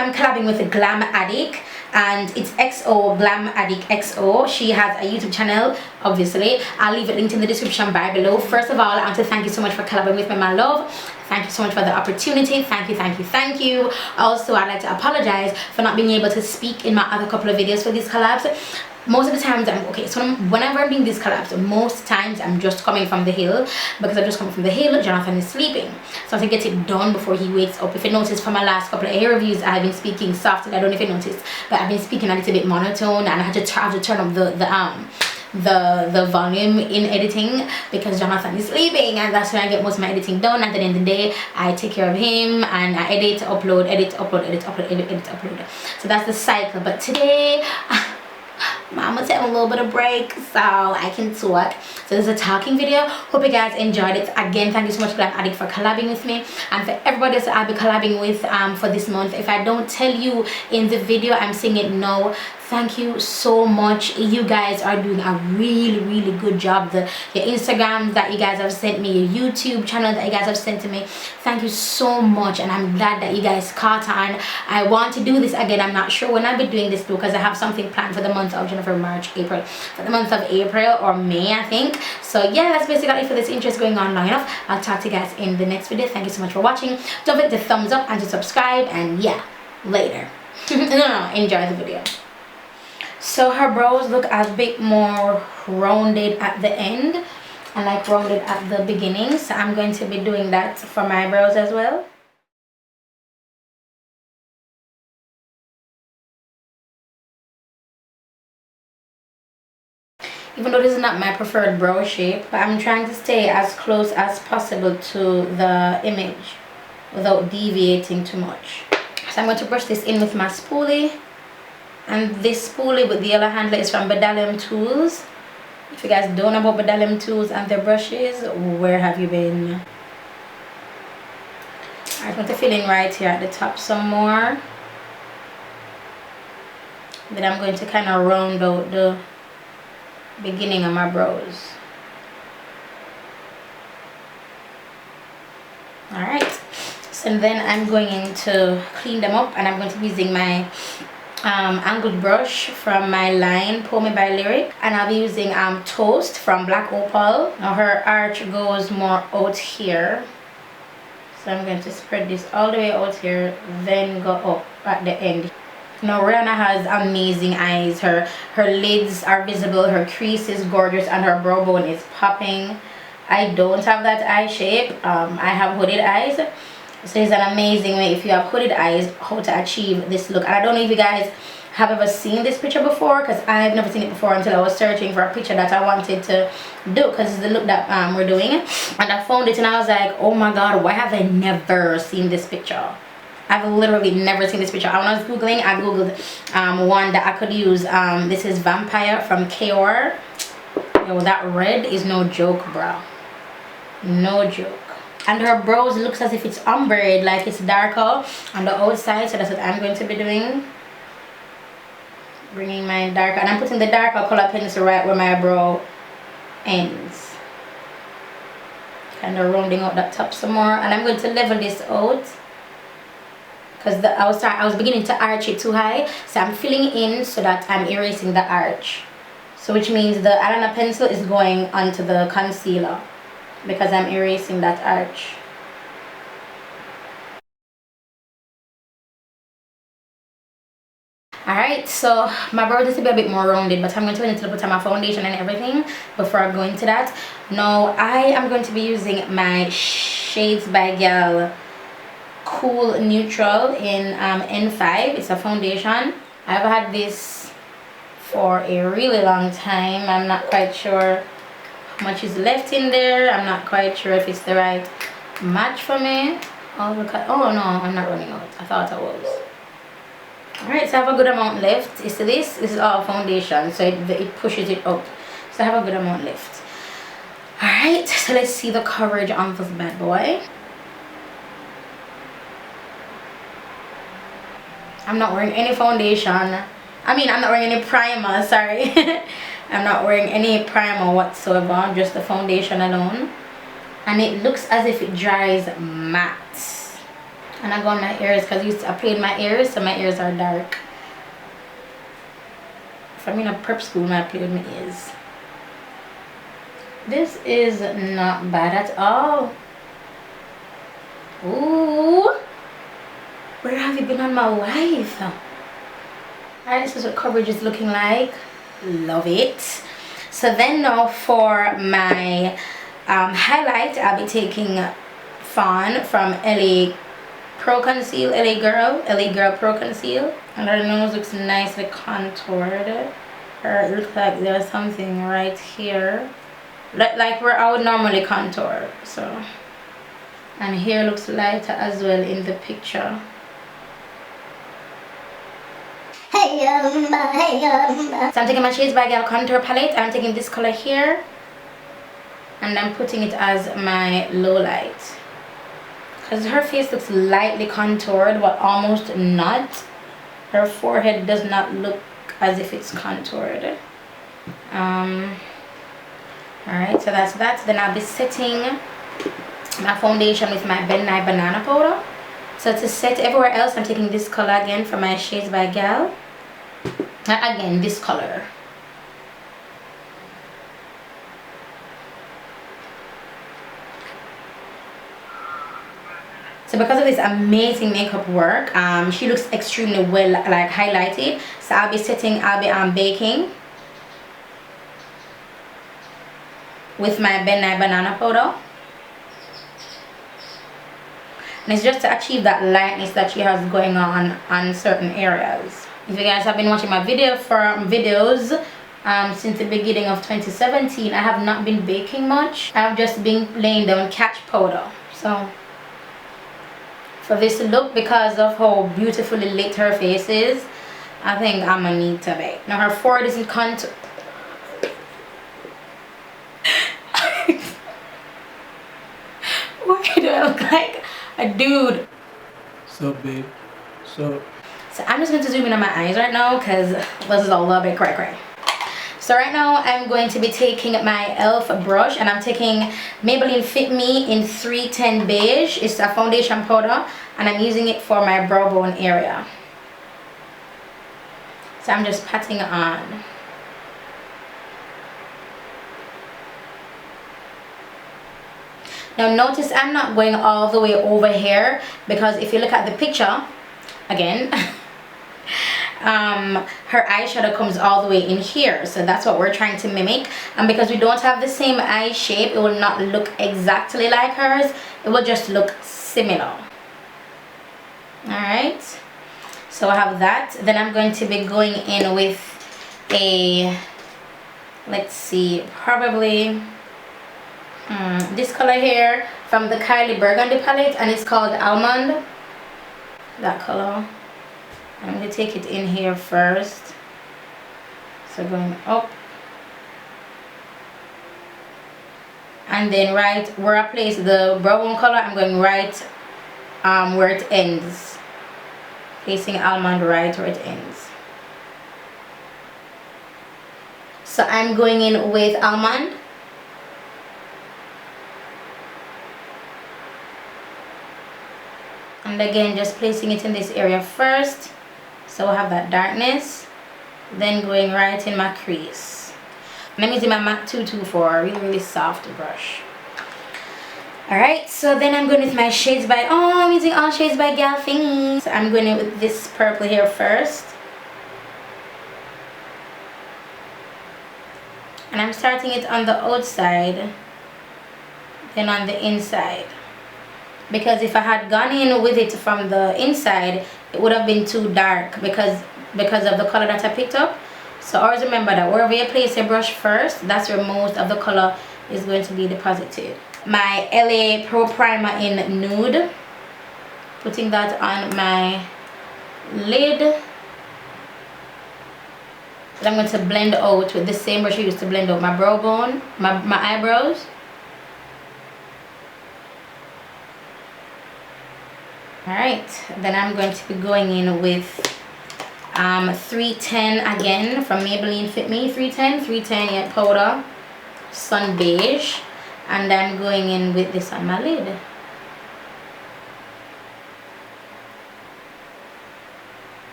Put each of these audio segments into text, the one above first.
I'm collabing with XOGLAMADDICxo, and it's xoGLAMADDICxo. She has a YouTube channel, obviously. I'll leave it linked in the description bar below. First of all, I want to thank you so much for collabing with me, my love. Thank you so much for the opportunity. Thank you, thank you, thank you. Also, I'd like to apologize for not being able to speak in my other couple of videos for these collabs. Most of the times whenever I'm doing these collabs, most times I'm just coming from the hill, because I'm just coming from the hill. Jonathan is sleeping, so I have to get it done before he wakes up. If you notice from my last couple of hair reviews, I've been speaking softly. I don't know if you noticed, but I've been speaking a little bit monotone, and I had to turn up the volume in editing because Jonathan is sleeping, and that's when I get most of my editing done. At the end of the day, I take care of him and I edit, upload, edit, upload, edit, upload, edit, upload. So that's the cycle. But today Mama's having a little bit of break, so I can talk. So this is a talking video. Hope you guys enjoyed it. Again, thank you so much, XOGLAMADDICxo, for collabing with me, and for everybody else that I'll be collabing with for this month. If I don't tell you in the video, I'm saying it now. Thank you so much. You guys are doing a really good job. Your Instagrams that you guys have sent me, your YouTube channel that you guys have sent to me, thank you so much, and I'm glad that you guys caught on. I want to do this again. I'm not sure when I'll be doing this though, because I have something planned for the month of January, March, April, for the month of April or May, I think. So yeah, that's basically it for this intro. Going on long enough. I'll talk to you guys in the next video. Thank you so much for watching. Don't forget to thumbs up and to subscribe, and yeah, later. No, enjoy the video. So her brows look a bit more rounded at the end and like rounded at the beginning, so I'm going to be doing that for my brows as well. Even though this is not my preferred brow shape, but I'm trying to stay as close as possible to the image without deviating too much. So I'm going to brush this in with my spoolie. And this spoolie with the yellow handle is from Bedalium Tools. If you guys don't know about Bedalium Tools and their brushes, where have you been? I'm going to fill in right here at the top some more. Then I'm going to kind of round out the beginning of my brows. Alright, so then I'm going to clean them up, and I'm going to be using my angled brush from my line Pour Me by Lyric, and I'll be using Toast from Black Opal. Now her arch goes more out here, so I'm going to spread this all the way out here, then go up at the end. Now Rihanna has amazing eyes. Her lids are visible, her crease is gorgeous, and her brow bone is popping. I don't have that eye shape. I have hooded eyes. So it's an amazing way, if you have hooded eyes, how to achieve this look. And I don't know if you guys have ever seen this picture before, because I've never seen it before until I was searching for a picture that I wanted to do, because it's the look that we're doing. And I found it and I was like, oh my god, why have I never seen this picture? I've literally never seen this picture. When I was googling, I googled one that I could use. This is Vampire from Kor. Yo, that red is no joke, bro. No joke. And her brows looks as if it's ombre, like it's darker on the outside, so that's what I'm going to be doing. Bringing mine darker, and I'm putting the darker color pencil right where my brow ends. Kind of rounding out that top some more, and I'm going to level this out because I was beginning to arch it too high, so I'm filling in so that I'm erasing the arch. So which means the eyeliner pencil is going onto the concealer, because I'm erasing that arch. Alright, so my brows need to be a bit more rounded, but I'm going to wait until I put on my foundation and everything before I go into that. Now I am going to be using my Shades by Girl Cool Neutral in N5. It's a foundation. I've had this for a really long time. I'm not quite sure much is left in there. I'm not quite sure if it's the right match for me. Oh look at, oh no, I'm not running out. I thought I was. Alright, so I have a good amount left. You see this is all foundation, so it pushes it up, so I have a good amount left. Alright, so let's see the coverage on this bad boy. I'm not wearing any foundation. I'm not wearing any primer, sorry. I'm not wearing any primer whatsoever, just the foundation alone. And it looks as if it dries matte. And I go on my ears because I played my ears, so my ears are dark. If I'm in a prep school, I play with my ears. This is not bad at all. Ooh, where have you been all my life? Alright, this is what coverage is looking like. Love it. So then now for my highlight, I'll be taking Fawn from LA Pro Conceal, LA Girl Pro Conceal. And her nose looks nicely contoured. Or it looks like there's something right here. Like where I would normally contour. So, and here looks lighter as well in the picture. So I'm taking my Shades by Gal contour palette. I'm taking this color here and I'm putting it as my low light, because her face looks lightly contoured but almost not. Her forehead does not look as if it's contoured. Alright, so that's that. Then I'll be setting my foundation with my Ben Nye Banana powder. So to set everywhere else, I'm taking this color again from my Shades by Gal. Again, this color. So because of this amazing makeup work, she looks extremely well like highlighted. So I'll be baking with my Ben Nye Banana powder. And it's just to achieve that lightness that she has going on certain areas. If you guys have been watching my videos since the beginning of 2017, I have not been baking much. I've just been laying down catch powder. So for this look, because of how beautifully lit her face is, I think I'm gonna need to bake. Now her forehead isn't contoured. Why do I look like a dude? So babe, so I'm just going to zoom in on my eyes right now because this is a little bit cray. So right now I'm going to be taking my e.l.f. brush and I'm taking Maybelline Fit Me in 310 Beige. It's a foundation powder and I'm using it for my brow bone area. So I'm just patting on. Now notice I'm not going all the way over here, because if you look at the picture again, her eyeshadow comes all the way in here, so that's what we're trying to mimic. And because we don't have the same eye shape, it will not look exactly like hers, it will just look similar. Alright, so I have that. Then I'm going to be going in with a, let's see, probably this color here from the Kylie Burgundy palette, and it's called Almond. That color. I'm going to take it in here first. So going up. And then right where I place the brow bone color, I'm going right where it ends. Placing Almond right where it ends. So I'm going in with Almond. And again, just placing it in this area first, so I have that darkness, then going right in my crease. And I'm using my MAC 224, a really soft brush. Alright, so then I'm going with my Shades by, I'm using all Shades by Gal thingies. So I'm going in with this purple here first. And I'm starting it on the outside, then on the inside. Because if I had gone in with it from the inside, it would have been too dark because of the color that I picked up. So always remember that wherever you place your brush first, that's where most of the color is going to be deposited. My LA Pro Primer in Nude. Putting that on my lid. And I'm going to blend out with the same brush I used to blend out my brow bone, my eyebrows. Alright, then I'm going to be going in with 310 again from Maybelline Fit Me. 310 yet powder, sun beige, and I'm going in with this on my lid.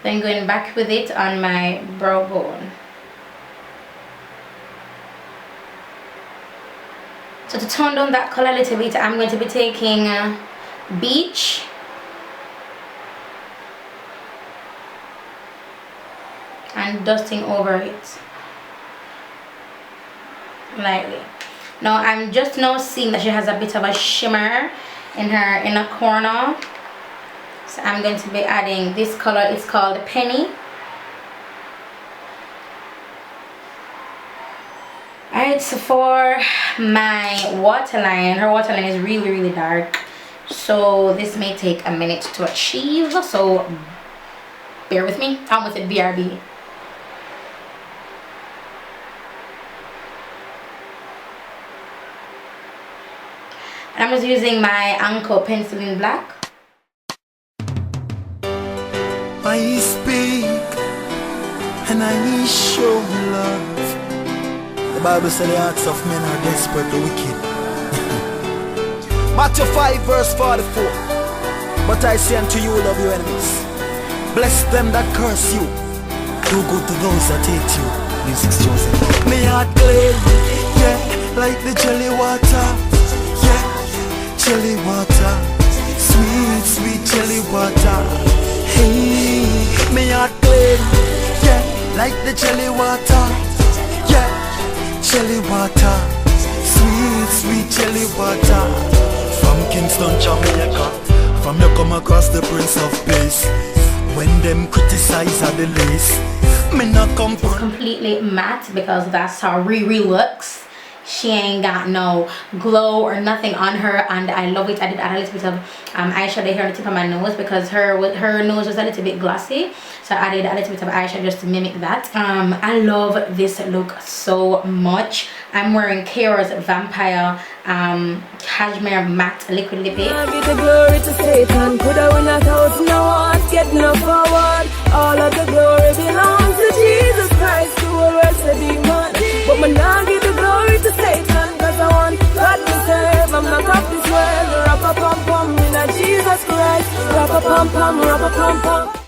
Then going back with it on my brow bone. So to tone down that color a little bit, I'm going to be taking Beach and dusting over it lightly. Now I'm just now seeing that she has a bit of a shimmer in her inner corner, so I'm going to be adding this color. It's called Penny. Alright, so for my waterline, her waterline is really dark, so this may take a minute to achieve, so bear with me. I almost said BRB. I'm just using my Anko pencil in black. I speak and I show love. The Bible says the hearts of men are desperately wicked. Matthew 5 verse 44. But I say unto you, love your enemies. Bless them that curse you. Do good to those that hate you. Music's chosen. Me heart clean, yeah, like the jelly water. Yeah, jelly water. Sweet, sweet jelly water. Hey, me heart clean, yeah, like the jelly water. Yeah, jelly water. Sweet, sweet jelly water. From Kingston, Jamaica. From you come across the Prince of Peace. When them criticize at the least, me not come from. It's completely matte because that's how Riri looks. She ain't got no glow or nothing on her, and I love it. I did add a little bit of eyeshadow here on the tip of my nose because her nose was a little bit glossy, so I added a little bit of eyeshadow just to mimic that. I love this look so much. I'm wearing Kara's Vampire Cashmere Matte Liquid Lippy. I give the glory to Satan. Could I win 1,000 awards? Get no forward. All of the glory belongs to Jesus Christ, who will rest the demon. But me nah give the glory to Satan, cause I want God to serve. I'm not of this world. Rap-a-pum-pum in a Jesus Christ. Rap-a-pum-pum, rap-a-pum-pum.